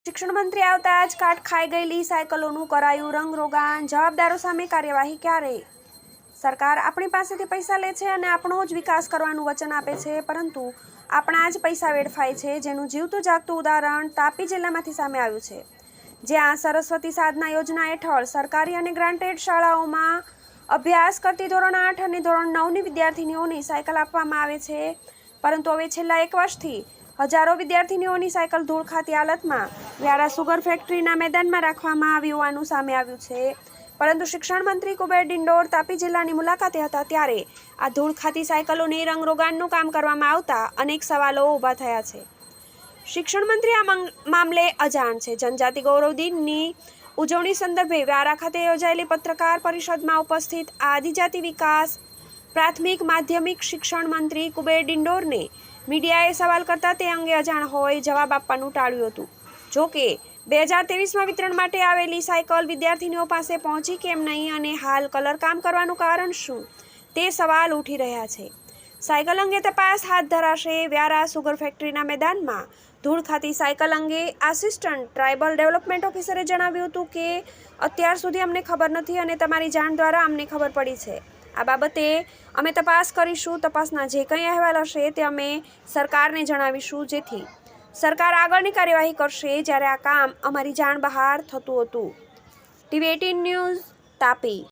શિક્ષણ મંત્રી આવતા જ કાટ ખાઈ ગયેલી સાયકલોનું કરાયું રંગરોગાન, જવાબદારો સામે કાર્યવાહી ક્યારે? સરકાર આપણી પાસેથી પૈસા લે છે અને આપણો જ વિકાસ કરવાનું વચન આપે છે, પરંતુ આપણા જ પૈસા વેડફાય છે, જેનું જીવતું જાગતું ઉદાહરણ તાપી જિલ્લામાંથી સામે આવ્યું છે, જ્યાં સરસ્વતી સાધના યોજના હેઠળ સરકારી અને ગ્રાન્ટેડ શાળાઓમાં અભ્યાસ કરતી ધોરણ 8 અને ધોરણ 9ની વિદ્યાર્થીનીઓને સાયકલ આપવામાં આવે છે, પરંતુ હવે છેલ્લા 1 વર્ષથી હજારો વિદ્યાર્થીનીઓની સાયકલ ધૂળ ખાતી હાલતમાં વ્યારા સુગર ફેક્ટરીના મેદાનમાં રાખવામાં આવી હોવાનું સામે આવ્યું છે. પરંતુ શિક્ષણ મંત્રી કુબેર ડિંડોર તાપી જિલ્લાની મુલાકાતે હતા ત્યારે આ ધૂળ ખાતી સાયકલોને રંગરોગાનનું કામ કરવામાં આવતા અનેક સવાલો ઊભા થયા છે. શિક્ષણ મંત્રી આ મામલે અજાણ છે. જનજાતિ ગૌરવ દિનની ઉજવણી સંદર્ભે વ્યારા ખાતે યોજાયેલી પત્રકાર પરિષદમાં ઉપસ્થિત આદિજાતિ વિકાસ પ્રાથમિક માધ્યમિક શિક્ષણ મંત્રી કુબેર ડિંડોરને મીડિયાએ સવાલ કરતા તે અંગે અજાણ હોય જવાબ આપવાનું ટાળ્યું હતું. જો કે 2023માં વિતરણ માટે આવેલી સાયકલ વિદ્યાર્થીનીઓ પાસે પહોંચી કેમ નહીં અને હાલ કલર કામ કરવાનું કારણ શું, તે સવાલ ઉઠી રહ્યા છે. સાયકલ અંગે તપાસ હાથ ધરાશે. વ્યારા સુગર ફેક્ટરીના મેદાનમાં ધૂળ ખાતી સાયકલ અંગે આસિસ્ટન્ટ ટ્રાઇબલ ડેવલપમેન્ટ ઓફિસરે જણાવ્યું હતું કે અત્યાર સુધી અમને ખબર નથી અને તમારી જાણ દ્વારા અમને ખબર પડી છે. આ બાબતે અમે તપાસ કરીશું. તપાસના જે કંઈ અહેવાલ હશે તે અમે સરકારને જણાવીશું, જેથી સરકાર આગળની કાર્યવાહી કરશે. જ્યારે આ કામ અમારી જાણ બહાર થતું હતું. TV18 news Tapi.